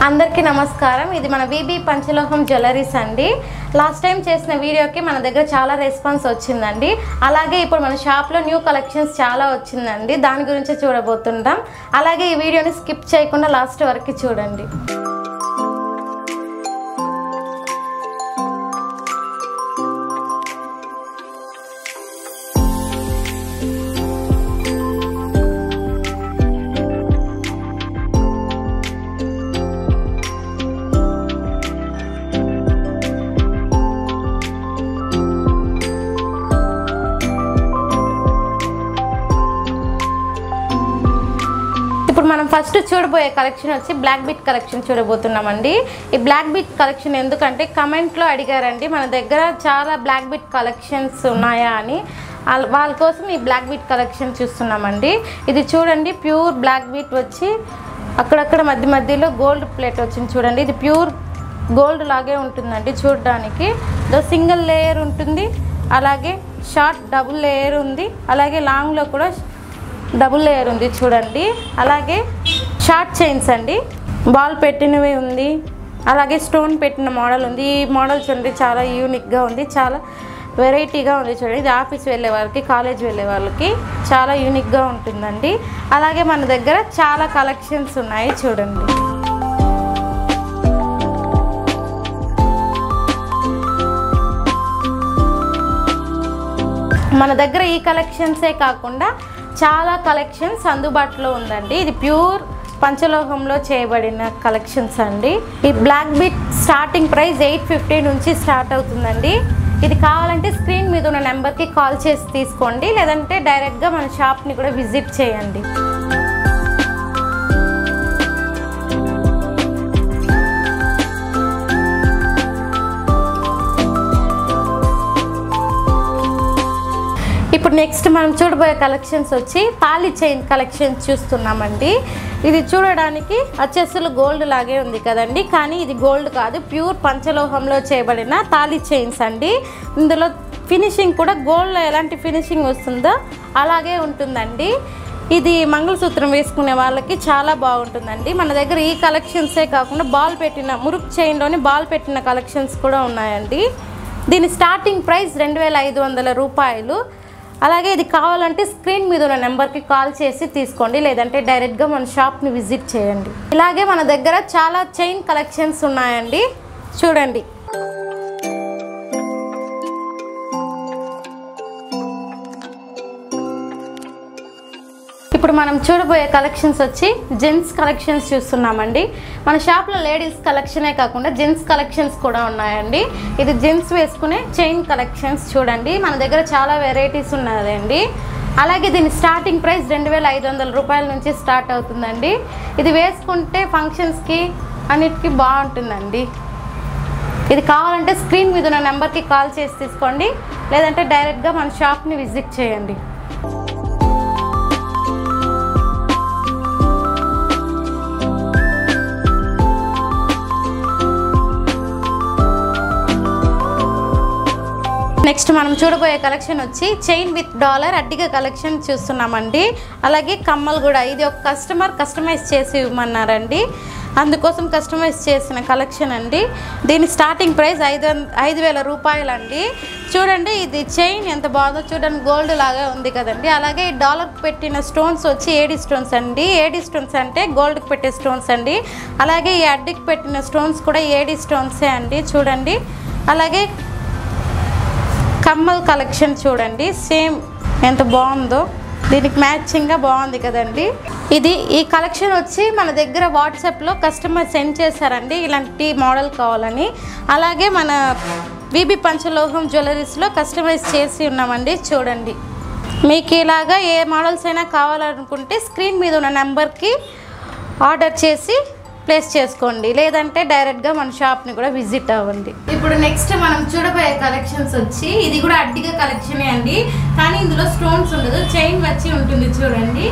అందరికీ నమస్కారం. ఇది మన విబి పంచలోహం జ్యువెలరీస్ అండి. లాస్ట్ టైం చేసిన వీడియోకి మన దగ్గర చాలా రెస్పాన్స్ వచ్చిందండి. అలాగే ఇప్పుడు మన షాప్లో న్యూ కలెక్షన్స్ చాలా వచ్చిందండి. దాని గురించి చూడబోతుంటాం. అలాగే ఈ వీడియోని స్కిప్ చేయకుండా లాస్ట్ వరకు చూడండి. ఇప్పుడు మనం ఫస్ట్ చూడబోయే కలెక్షన్ వచ్చి బ్లాక్ బీట్ కలెక్షన్ చూడబోతున్నామండి. ఈ బ్లాక్ బీట్ కలెక్షన్ ఎందుకంటే కమెంట్లో అడిగారండి, మన దగ్గర చాలా బ్లాక్ బీట్ కలెక్షన్స్ ఉన్నాయా అని. వాళ్ళ కోసం ఈ బ్లాక్ బీట్ కలెక్షన్ చూస్తున్నామండి. ఇది చూడండి, ప్యూర్ బ్లాక్ బీట్ వచ్చి అక్కడక్కడ మధ్య మధ్యలో గోల్డ్ ప్లేట్ వచ్చింది చూడండి. ఇది ప్యూర్ గోల్డ్ లాగే ఉంటుందండి చూడడానికి. సింగిల్ లేయర్ ఉంటుంది, అలాగే షార్ట్ డబుల్ లేయర్ ఉంది, అలాగే లాంగ్లో కూడా డబుల్ లేయర్ ఉంది చూడండి. అలాగే షార్ట్ చైన్స్ అండి, బాల్ పెట్టినవి ఉంది, అలాగే స్టోన్ పెట్టిన మోడల్ ఉంది. ఈ మోడల్ చూడండి చాలా యూనిక్గా ఉంది, చాలా వెరైటీగా ఉంది చూడండి. ఇది ఆఫీస్ వెళ్ళే వాళ్ళకి, కాలేజ్ వెళ్ళే వాళ్ళకి చాలా యూనిక్గా ఉంటుందండి. అలాగే మన దగ్గర చాలా కలెక్షన్స్ ఉన్నాయి చూడండి. మన దగ్గర ఈ కలెక్షన్సే కాకుండా చాలా కలెక్షన్స్ అందుబాటులో ఉందండి. ఇది ప్యూర్ పంచలోహంలో చేయబడిన కలెక్షన్స్ అండి. ఈ బ్లాక్ బీట్ స్టార్టింగ్ ప్రైస్ 850 నుంచి స్టార్ట్ అవుతుందండి. ఇది కావాలంటే స్క్రీన్ మీద ఉన్న నెంబర్కి కాల్ చేసి తీసుకోండి, లేదంటే డైరెక్ట్గా మన షాప్ని కూడా విజిట్ చేయండి. ఇప్పుడు నెక్స్ట్ మనం చూడబోయే కలెక్షన్స్ వచ్చి తాళి చైన్ కలెక్షన్స్ చూస్తున్నామండి. ఇది చూడడానికి అచ్చసలు గోల్డ్ లాగే ఉంది కదండి, కానీ ఇది గోల్డ్ కాదు, ప్యూర్ పంచలోహంలో చేయబడిన తాళి చైన్స్ అండి. ఇందులో ఫినిషింగ్ కూడా గోల్డ్లో ఎలాంటి ఫినిషింగ్ వస్తుందో అలాగే ఉంటుందండి. ఇది మంగళసూత్రం వేసుకునే వాళ్ళకి చాలా బాగుంటుందండి. మన దగ్గర ఈ కలెక్షన్సే కాకుండా బాల్ పెట్టిన మురుక్ చైన్లోని బాల్ పెట్టిన కలెక్షన్స్ కూడా ఉన్నాయండి. దీని స్టార్టింగ్ ప్రైస్ 2500 రూపాయలు. అలాగే ఇది కావాలంటే స్క్రీన్ మీద ఉన్న నెంబర్కి కాల్ చేసి తీసుకోండి, లేదంటే డైరెక్ట్గా మన షాప్ని విజిట్ చేయండి. ఇలాగే మన దగ్గర చాలా చైన్ కలెక్షన్స్ ఉన్నాయండి చూడండి. ఇప్పుడు మనం చూడబోయే కలెక్షన్స్ వచ్చి జెంట్స్ కలెక్షన్స్ చూస్తున్నామండి. మన షాప్లో లేడీస్ కలెక్షనే కాకుండా జెంట్స్ కలెక్షన్స్ కూడా ఉన్నాయండి. ఇది జెంట్స్ వేసుకునే చైన్ కలెక్షన్స్ చూడండి. మన దగ్గర చాలా వెరైటీస్ ఉన్నాయండి. అలాగే దీని స్టార్టింగ్ ప్రైస్ 2500 రూపాయల నుంచి స్టార్ట్ అవుతుందండి. ఇది వేసుకుంటే ఫంక్షన్స్కి అన్నిటికీ బాగుంటుందండి. ఇది కావాలంటే స్క్రీన్ మీద ఉన్న నెంబర్కి కాల్ చేసి తీసుకోండి, లేదంటే డైరెక్ట్గా మన షాప్ని విజిట్ చేయండి. నెక్స్ట్ మనం చూడబోయే కలెక్షన్ వచ్చి చైన్ విత్ డాలర్ అడ్డిగా కలెక్షన్ చూస్తున్నామండి. అలాగే కమ్మలు కూడా. ఇది ఒక కస్టమర్ కస్టమైజ్ చేసి ఇవ్వమన్నారండి, అందుకోసం కస్టమైజ్ చేసిన కలెక్షన్ అండి. దీని స్టార్టింగ్ ప్రైస్ 5000 రూపాయలండి. చూడండి ఇది చైన్ ఎంత బాగుందో చూడండి, గోల్డ్ లాగా ఉంది కదండి. అలాగే ఈ డాలర్కి పెట్టిన స్టోన్స్ వచ్చి ఏడి స్టోన్స్ అండి. ఏడి స్టోన్స్ అంటే గోల్డ్కి పెట్టే స్టోన్స్ అండి. అలాగే ఈ అడ్డికి పెట్టిన స్టోన్స్ కూడా ఏడి స్టోన్సే అండి చూడండి. అలాగే కమ్మల్ కలెక్షన్ చూడండి, సేమ్ ఎంత బాగుందో, దీనికి మ్యాచింగ్గా బాగుంది కదండి. ఈ కలెక్షన్ వచ్చి మన దగ్గర వాట్సాప్లో కస్టమర్ సెండ్ చేశారండి ఇలాంటి మోడల్ కావాలని. అలాగే మన విబి పంచలోహం జ్యువెలరీస్లో కస్టమైజ్ చేసి ఉన్నామండి చూడండి. మీకు ఇలాగా ఏ మోడల్స్ అయినా కావాలనుకుంటే స్క్రీన్ మీద ఉన్న నెంబర్కి ఆర్డర్ చేసి ప్లేస్ చేసుకోండి, లేదంటే డైరెక్ట్గా మన షాప్ని కూడా విజిట్ అవ్వండి. ఇప్పుడు నెక్స్ట్ మనం చూడబోయే కలెక్షన్స్ వచ్చి ఇది కూడా అడ్డిగా కలెక్షనే అండి, కానీ ఇందులో స్టోన్స్ ఉండదు, చైన్ వచ్చి ఉంటుంది చూడండి.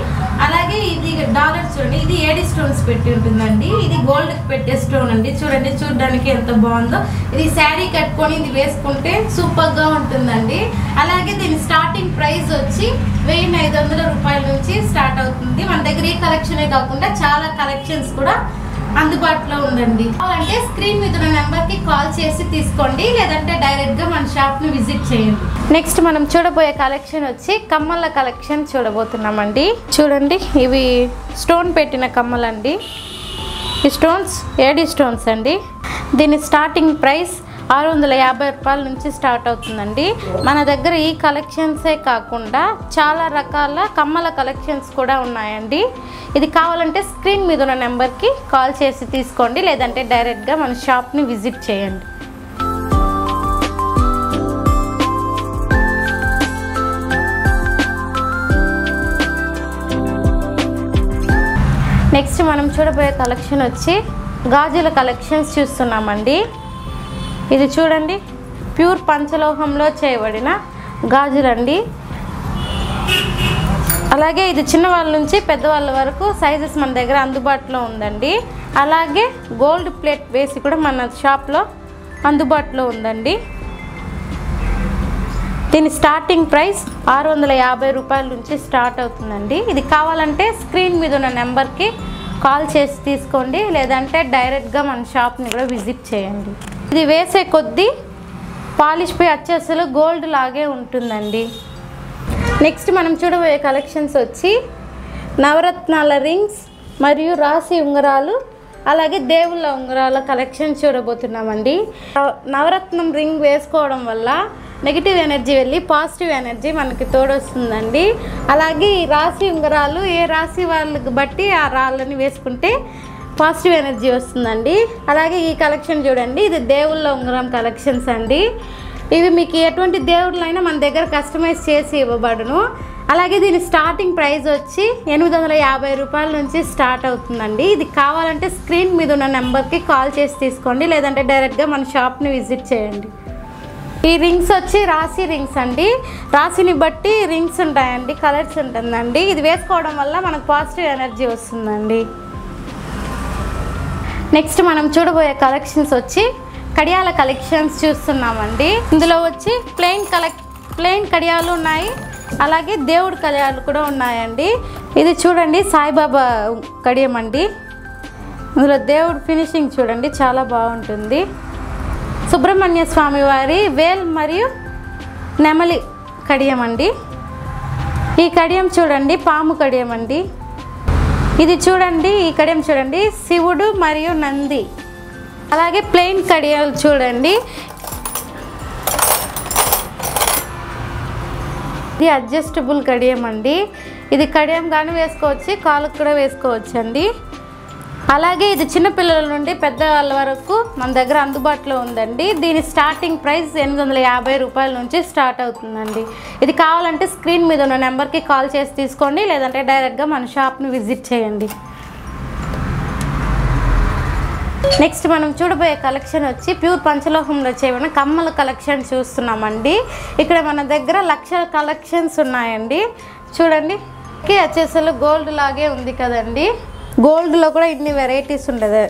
అలాగే ఇది డాలర్ చూడండి, ఇది ఏడి స్టోన్స్ పెట్టి ఉంటుందండి. ఇది గోల్డ్కి పెట్టే స్టోన్ అండి చూడండి, చూడడానికి ఎంత బాగుందో. ఇది శారీ కట్టుకొని ఇది వేసుకుంటే సూపర్గా ఉంటుందండి. అలాగే దీని స్టార్టింగ్ ప్రైస్ వచ్చి 1500 రూపాయల నుంచి స్టార్ట్ అవుతుంది. మన దగ్గర ఈ కలెక్షనే కాకుండా చాలా కలెక్షన్స్ కూడా అందుబాటులో ఉందండి. అంటే స్క్రీన్ మీద ఉన్న నెంబర్కి కాల్ చేసి తీసుకోండి, లేదంటే డైరెక్ట్గా మన షాప్ని విజిట్ చేయండి. నెక్స్ట్ మనం చూడబోయే కలెక్షన్ వచ్చి కమ్మల కలెక్షన్ చూడబోతున్నామండి. చూడండి, ఇవి స్టోన్ పెట్టిన కమ్మలండి. ఈ స్టోన్స్ ఏడి స్టోన్స్ అండి. దీని స్టార్టింగ్ ప్రైస్ 650 రూపాయల నుంచి స్టార్ట్ అవుతుందండి. మన దగ్గర ఈ కలెక్షన్సే కాకుండా చాలా రకాల కమ్మల కలెక్షన్స్ కూడా ఉన్నాయండి. ఇది కావాలంటే స్క్రీన్ మీద ఉన్న నెంబర్కి కాల్ చేసి తీసుకోండి, లేదంటే డైరెక్ట్గా మన షాప్ని విజిట్ చేయండి. నెక్స్ట్ మనం చూడబోయే కలెక్షన్ వచ్చి గాజుల కలెక్షన్స్ చూస్తున్నామండి. ఇది చూడండి, ప్యూర్ పంచలోహంలో చేయబడిన గాజులండి. అలాగే ఇది చిన్నవాళ్ళ నుంచి పెద్దవాళ్ళ వరకు సైజెస్ మన దగ్గర అందుబాటులో ఉందండి. అలాగే గోల్డ్ ప్లేట్ వేసి కూడా మన షాప్లో అందుబాటులో ఉందండి. దీని స్టార్టింగ్ ప్రైస్ 650 రూపాయల నుంచి స్టార్ట్ అవుతుందండి. ఇది కావాలంటే స్క్రీన్ మీద ఉన్న నెంబర్కి కాల్ చేసి తీసుకోండి, లేదంటే డైరెక్ట్గా మన షాప్ని కూడా విజిట్ చేయండి. ఇది వేసే కొద్దీ పాలిష్ పై అచ్చసలు గోల్డ్ లాగే ఉంటుందండి. నెక్స్ట్ మనం చూడబోయే కలెక్షన్స్ వచ్చి నవరత్నాల రింగ్స్ మరియు రాశి ఉంగరాలు, అలాగే దేవుళ్ళ ఉంగరాల కలెక్షన్ చూడబోతున్నామండి. నవరత్నం రింగ్ వేసుకోవడం వల్ల నెగిటివ్ ఎనర్జీ వెళ్ళి పాజిటివ్ ఎనర్జీ మనకి తోడొస్తుందండి. అలాగే ఈ రాశి ఉంగరాలు ఏ రాశి వాళ్ళకి బట్టి ఆ రాళ్ళని వేసుకుంటే పాజిటివ్ ఎనర్జీ వస్తుందండి. అలాగే ఈ కలెక్షన్ చూడండి, ఇది దేవుళ్ళ ఉంగరం కలెక్షన్స్ అండి. ఇవి మీకు ఎటువంటి దేవుళ్ళైనా మన దగ్గర కస్టమైజ్ చేసి ఇవ్వబడును. అలాగే దీని స్టార్టింగ్ ప్రైస్ వచ్చి 850 రూపాయల నుంచి స్టార్ట్ అవుతుందండి. ఇది కావాలంటే స్క్రీన్ మీద ఉన్న నెంబర్కి కాల్ చేసి తీసుకోండి, లేదంటే డైరెక్ట్గా మన షాప్ని విజిట్ చేయండి. ఈ రింగ్స్ వచ్చి రాశి రింగ్స్ అండి. రాశిని బట్టి రింగ్స్ ఉంటాయండి, కలర్స్ ఉంటుందండి. ఇది వేసుకోవడం వల్ల మనకు పాజిటివ్ ఎనర్జీ వస్తుందండి. నెక్స్ట్ మనం చూడబోయే కలెక్షన్స్ వచ్చి కడియాల కలెక్షన్స్ చూస్తున్నామండి. ఇందులో వచ్చి ప్లెయిన్ కడియాలు ఉన్నాయి, అలాగే దేవుడి కడియాలు కూడా ఉన్నాయండి. ఇది చూడండి, సాయిబాబా కడియం అండి. ఇందులో దేవుడు ఫినిషింగ్ చూడండి, చాలా బాగుంటుంది. సుబ్రహ్మణ్య స్వామి వారి వేల్ మరియు నెమలి కడియం అండి. ఈ కడియం చూడండి, పాము కడియం అండి. ఇది చూడండి, ఈ కడియం చూడండి, శివుడు మరియు నంది. అలాగే ప్లెయిన్ కడియాలు చూడండి, ఇది అడ్జస్టబుల్ కడియం అండి. ఇది కడియం కానీ వేసుకోవచ్చు, కాలుకు కూడా వేసుకోవచ్చు అండి. అలాగే ఇది చిన్నపిల్లల నుండి పెద్దవాళ్ళ వరకు మన దగ్గర అందుబాటులో ఉందండి. దీని స్టార్టింగ్ ప్రైస్ 850 రూపాయల నుంచి స్టార్ట్ అవుతుందండి. ఇది కావాలంటే స్క్రీన్ మీద ఉన్న నెంబర్కి కాల్ చేసి తీసుకోండి, లేదంటే డైరెక్ట్గా మన షాప్ని విజిట్ చేయండి. నెక్స్ట్ మనం చూడబోయే కలెక్షన్ వచ్చి ప్యూర్ పంచలోహంలో చేయబడిన కమ్మల కలెక్షన్ చూస్తున్నామండి. ఇక్కడ మన దగ్గర లక్షల కలెక్షన్స్ ఉన్నాయండి. చూడండి, వచ్చేసలు గోల్డ్ లాగే ఉంది కదండి. గోల్డ్లో కూడా ఇన్ని వెరైటీస్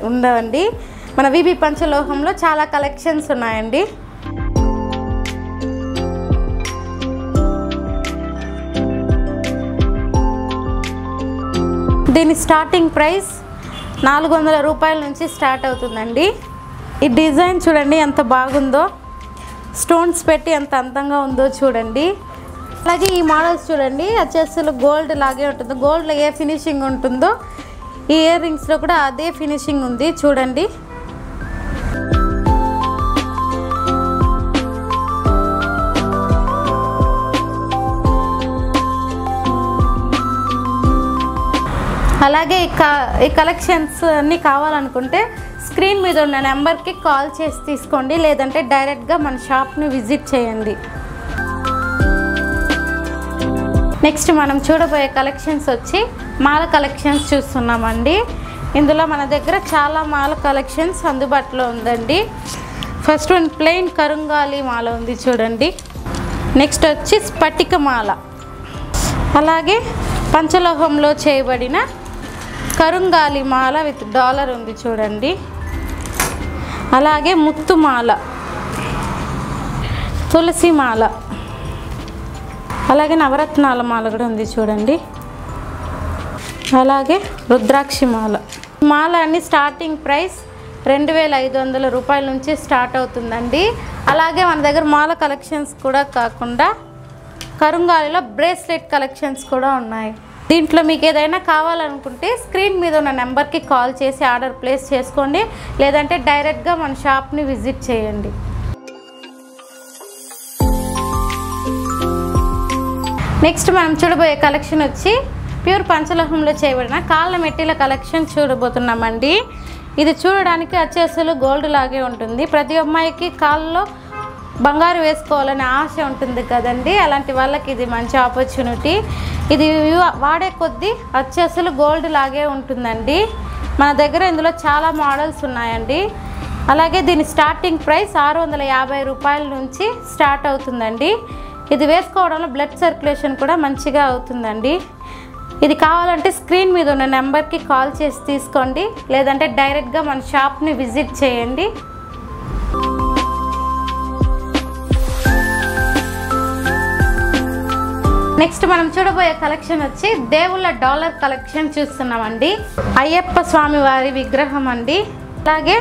ఉండవండి. మన విబి పంచలోహంలో చాలా కలెక్షన్స్ ఉన్నాయండి. దీని స్టార్టింగ్ ప్రైస్ 400 రూపాయల నుంచి స్టార్ట్ అవుతుందండి. ఈ డిజైన్ చూడండి ఎంత బాగుందో, స్టోన్స్ పెట్టి ఎంత అందంగా ఉందో చూడండి. అలాగే ఈ మోడల్స్ చూడండి, వచ్చేసలు గోల్డ్ లాగే ఉంటుంది. గోల్డ్లో ఏ ఫినిషింగ్ ఉంటుందో ఈ ఇయర్ రింగ్స్లో కూడా అదే ఫినిషింగ్ ఉంది చూడండి. అలాగే ఈ కలెక్షన్స్ అన్నీ కావాలనుకుంటే స్క్రీన్ మీద ఉన్న నెంబర్కి కాల్ చేసి తీసుకోండి, లేదంటే డైరెక్ట్గా మన షాప్ని విజిట్ చేయండి. నెక్స్ట్ మనం చూడబోయే కలెక్షన్స్ వచ్చి మాల కలెక్షన్స్ చూస్తున్నామండి. ఇందులో మన దగ్గర చాలా మాల కలెక్షన్స్ అందుబాటులో ఉందండి. ఫస్ట్ వన్ ప్లెయిన్ కరుంగాలి మాల ఉంది చూడండి. నెక్స్ట్ వచ్చి స్ఫటిక మాల, అలాగే పంచలోహంలో చేయబడిన కరుంగాలి మాల విత్ డాలర్ ఉంది చూడండి. అలాగే ముత్తు మాల, తులసి మాల, అలాగే నవరత్నాల మాల కూడా ఉంది చూడండి. అలాగే రుద్రాక్షి మాల. మాల అన్ని స్టార్టింగ్ ప్రైస్ 2500 రూపాయల నుంచి స్టార్ట్ అవుతుందండి. అలాగే మన దగ్గర మాల కలెక్షన్స్ కూడా కాకుండా కరుంగాలిలో బ్రేస్లెట్ కలెక్షన్స్ కూడా ఉన్నాయి. దీంట్లో మీకు ఏదైనా కావాలనుకుంటే స్క్రీన్ మీద ఉన్న నెంబర్కి కాల్ చేసి ఆర్డర్ ప్లేస్ చేసుకోండి, లేదంటే డైరెక్ట్గా మన షాప్ని విజిట్ చేయండి. నెక్స్ట్ మనం చూడబోయే కలెక్షన్ వచ్చి ప్యూర్ పంచలోహంలో చేయబడిన కాళ్ళ మెట్టిల కలెక్షన్ చూడబోతున్నామండి. ఇది చూడడానికి అచ్చసలు గోల్డ్ లాగే ఉంటుంది. ప్రతి అమ్మాయికి కాళ్ళలో బంగారు వేసుకోవాలనే ఆశ ఉంటుంది కదండి, అలాంటి వాళ్ళకి ఇది మంచి ఆపర్చునిటీ. ఇది వాడే కొద్దీ అచ్చసలు గోల్డ్ లాగే ఉంటుందండి. మన దగ్గర ఇందులో చాలా మోడల్స్ ఉన్నాయండి. అలాగే దీని స్టార్టింగ్ ప్రైస్ 650 రూపాయల నుంచి స్టార్ట్ అవుతుందండి. ఇది వేసుకోవడంలో బ్లడ్ సర్క్యులేషన్ కూడా మంచిగా అవుతుందండి. ఇది కావాలంటే స్క్రీన్ మీద ఉన్న నెంబర్కి కాల్ చేసి తీసుకోండి, లేదంటే డైరెక్ట్గా మన షాప్ని విజిట్ చేయండి. నెక్స్ట్ మనం చూడబోయే కలెక్షన్ వచ్చి దేవుళ్ళ డాలర్ కలెక్షన్ చూస్తున్నామండి. అయ్యప్ప స్వామి వారి విగ్రహం అండి. అలాగే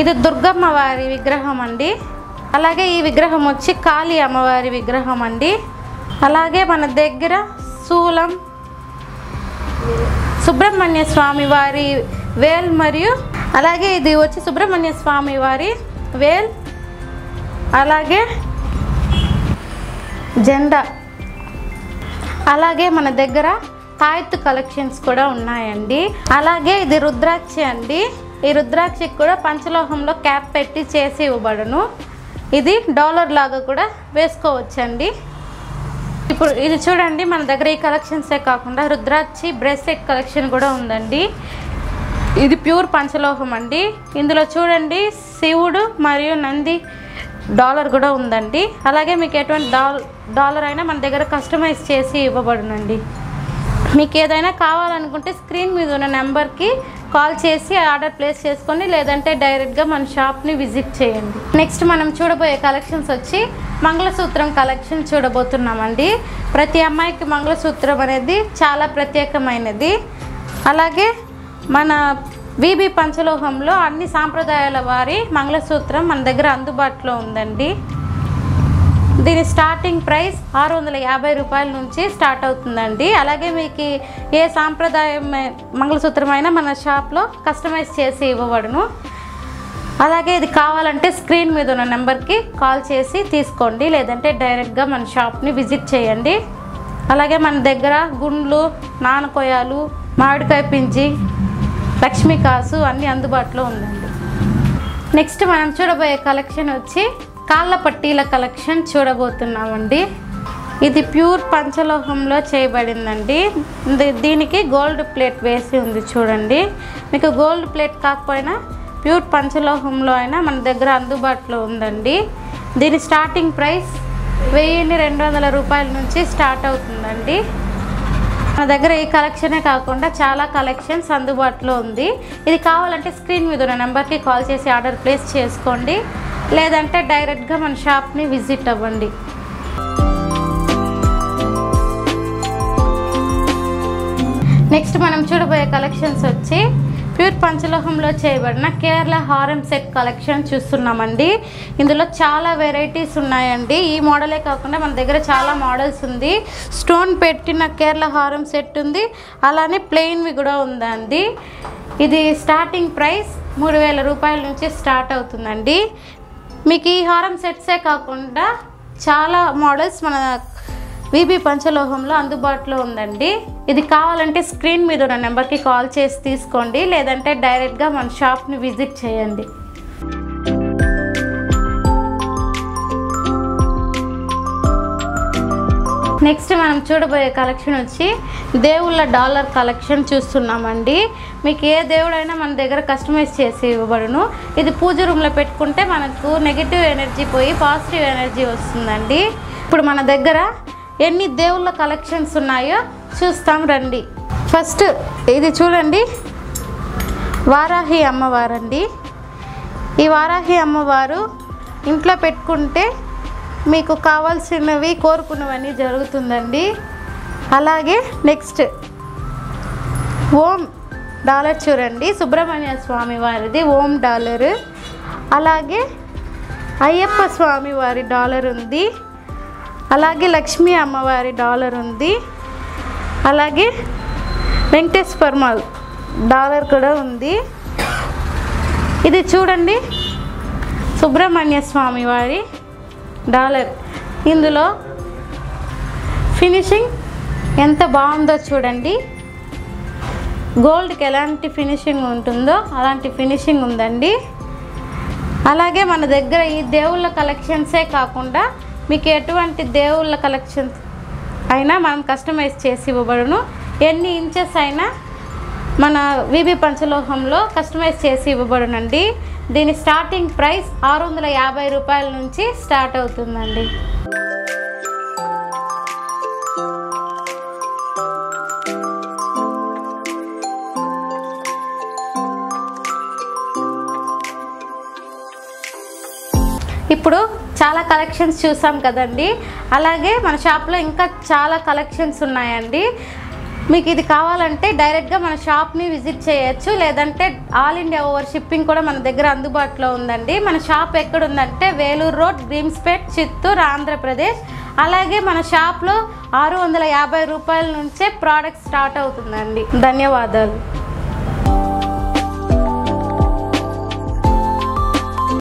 ఇది దుర్గమ్మ వారి విగ్రహం అండి. అలాగే ఈ విగ్రహం వచ్చి కాళీ అమ్మవారి విగ్రహం అండి. అలాగే మన దగ్గర శూలం, సుబ్రహ్మణ్య స్వామి వారి వేల్, మరియు అలాగే ఇది వచ్చి సుబ్రహ్మణ్య స్వామి వారి వేల్, అలాగే జెండా, అలాగే మన దగ్గర తాయత్తు కలెక్షన్స్ కూడా ఉన్నాయండి. అలాగే ఇది రుద్రాక్ష అండి. ఈ రుద్రాక్షకి కూడా పంచలోహంలో క్యాప్ పెట్టి చేసి ఇవ్వబడును. ఇది డాలర్ లాగా కూడా వేసుకోవచ్చండి. ఇప్పుడు ఇది చూడండి, మన దగ్గర ఈ కలెక్షన్సే కాకుండా రుద్రాక్షి బ్రేస్లెట్ కలెక్షన్ కూడా ఉందండి. ఇది ప్యూర్ పంచలోహం అండి. ఇందులో చూడండి శివుడు మరియు నంది డాలర్ కూడా ఉందండి. అలాగే మీకు ఎటువంటి డాలర్ అయినా మన దగ్గర కస్టమైజ్ చేసి ఇవ్వబడునండి. మీకు ఏదైనా కావాలనుకుంటే స్క్రీన్ మీద ఉన్న నెంబర్కి కాల్ చేసి ఆర్డర్ ప్లేస్ చేసుకోండి, లేదంటే డైరెక్ట్గా మన షాప్ని విజిట్ చేయండి. నెక్స్ట్ మనం చూడబోయే కలెక్షన్స్ వచ్చి మంగళసూత్రం కలెక్షన్ చూడబోతున్నామండి. ప్రతి అమ్మాయికి మంగళసూత్రం అనేది చాలా ప్రత్యేకమైనది. అలాగే మన విబి పంచలోహంలో అన్ని సాంప్రదాయాల వారి మంగళసూత్రం మన దగ్గర అందుబాటులో ఉందండి. దీని స్టార్టింగ్ ప్రైస్ 650 రూపాయల నుంచి స్టార్ట్ అవుతుందండి. అలాగే మీకు ఏ సాంప్రదాయం మంగళసూత్రం అయినా మన షాప్లో కస్టమైజ్ చేసి ఇవ్వబడును. అలాగే ఇది కావాలంటే స్క్రీన్ మీద ఉన్న నెంబర్కి కాల్ చేసి తీసుకోండి, లేదంటే డైరెక్ట్గా మన షాప్ని విజిట్ చేయండి. అలాగే మన దగ్గర గుండ్లు, నానకొయాలు, మామిడికాయ పించి, లక్ష్మీ కాసు అన్నీ అందుబాటులో ఉందండి. నెక్స్ట్ మనం చూడబోయే కలెక్షన్ వచ్చి కాళ్ళ పట్టీల కలెక్షన్ చూడబోతున్నామండి. ఇది ప్యూర్ పంచలోహంలో చేయబడిందండి. దీనికి గోల్డ్ ప్లేట్ వేసి ఉంది చూడండి. మీకు గోల్డ్ ప్లేట్ కాకపోయినా ప్యూర్ పంచలోహంలో అయినా మన దగ్గర అందుబాటులో ఉందండి. దీని స్టార్టింగ్ ప్రైస్ 1200 రూపాయల నుంచి స్టార్ట్ అవుతుందండి. మన దగ్గర ఈ కలెక్షనే కాకుండా చాలా కలెక్షన్స్ అందుబాటులో ఉంది. ఇది కావాలంటే స్క్రీన్ మీద ఉన్న నెంబర్కి కాల్ చేసి ఆర్డర్ ప్లేస్ చేసుకోండి, లేదంటే డైరెక్ట్గా మన షాప్ని విజిట్ అవ్వండి. నెక్స్ట్ మనం చూడబోయే కలెక్షన్స్ వచ్చి ప్యూర్ పంచలోహంలో చేయబడిన కేరళ హారం సెట్ కలెక్షన్ చూస్తున్నామండి. ఇందులో చాలా వెరైటీస్ ఉన్నాయండి. ఈ మోడలే కాకుండా మన దగ్గర చాలా మోడల్స్ ఉంది. స్టోన్ పెట్టిన కేరళ హారం సెట్ ఉంది, అలానే ప్లెయిన్వి కూడా ఉందండి. ఇది స్టార్టింగ్ ప్రైస్ 3000 రూపాయల నుంచి స్టార్ట్ అవుతుందండి. మీకు ఈ హారం సెట్సే కాకుండా చాలా మోడల్స్ మన విబి పంచలోహంలో అందుబాటులో ఉందండి. ఇది కావాలంటే స్క్రీన్ మీద ఉన్న నెంబర్కి కాల్ చేసి తీసుకోండి, లేదంటే డైరెక్ట్గా మన షాప్ని విజిట్ చేయండి. నెక్స్ట్ మనం చూడబోయే కలెక్షన్ వచ్చి దేవుళ్ళ డాలర్ కలెక్షన్ చూస్తున్నామండి. మీకు ఏ దేవుడైనా మన దగ్గర కస్టమైజ్ చేసి ఇవ్వబడును. ఇది పూజ రూమ్లో పెట్టుకుంటే మనకు నెగిటివ్ ఎనర్జీ పోయి పాజిటివ్ ఎనర్జీ వస్తుందండి. ఇప్పుడు మన దగ్గర ఎన్ని దేవుళ్ళ కలెక్షన్స్ ఉన్నాయో చూస్తాం రండి. ఫస్ట్ ఇది చూడండి, వారాహి అమ్మవారండి. ఈ వారాహి అమ్మవారు ఇంట్లో పెట్టుకుంటే మీకు కావాల్సినవి కోరుకున్నవన్నీ జరుగుతుందండి. అలాగే నెక్స్ట్ ఓం డాలర్ చూడండి, సుబ్రహ్మణ్య స్వామి వారిది ఓం డాలర్, అలాగే అయ్యప్ప స్వామి వారి డాలర్ ఉంది, అలాగే లక్ష్మీ అమ్మవారి డాలర్ ఉంది, అలాగే వెంకటేశ్వర డాలర్ కూడా ఉంది. ఇది చూడండి సుబ్రహ్మణ్య స్వామి వారి డాలర్. ఇందులో ఫినిషింగ్ ఎంత బాగుందో చూడండి, గోల్డ్కి ఎలాంటి ఫినిషింగ్ ఉంటుందో అలాంటి ఫినిషింగ్ ఉందండి. అలాగే మన దగ్గర ఈ దేవుళ్ళ కలెక్షన్సే కాకుండా మీకు ఎటువంటి దేవుళ్ళ కలెక్షన్స్ అయినా మనం కస్టమైజ్ చేసి ఇవ్వబడును. ఎన్ని ఇంచెస్ అయినా మన విబి పంచలోహంలో కస్టమైజ్ చేసి ఇవ్వబడునండి. దీని స్టార్టింగ్ ప్రైస్ 650 రూపాయల నుంచి స్టార్ట్ అవుతుందండి. ఇప్పుడు చాలా కలెక్షన్స్ చూసాం కదండి, అలాగే మన షాప్లో ఇంకా చాలా కలెక్షన్స్ ఉన్నాయండి. మీకు ఇది కావాలంటే డైరెక్ట్గా మన షాప్ని విజిట్ చేయొచ్చు, లేదంటే ఆల్ ఇండియా ఓవర్ షిప్పింగ్ కూడా మన దగ్గర అందుబాటులో ఉందండి. మన షాప్ ఎక్కడుందంటే వేలూరు రోడ్, గ్రీమ్స్పేట్, చిత్తూరు, ఆంధ్రప్రదేశ్. అలాగే మన షాప్లో 650 రూపాయల నుంచే ప్రోడక్ట్ స్టార్ట్ అవుతుందండి. ధన్యవాదాలు.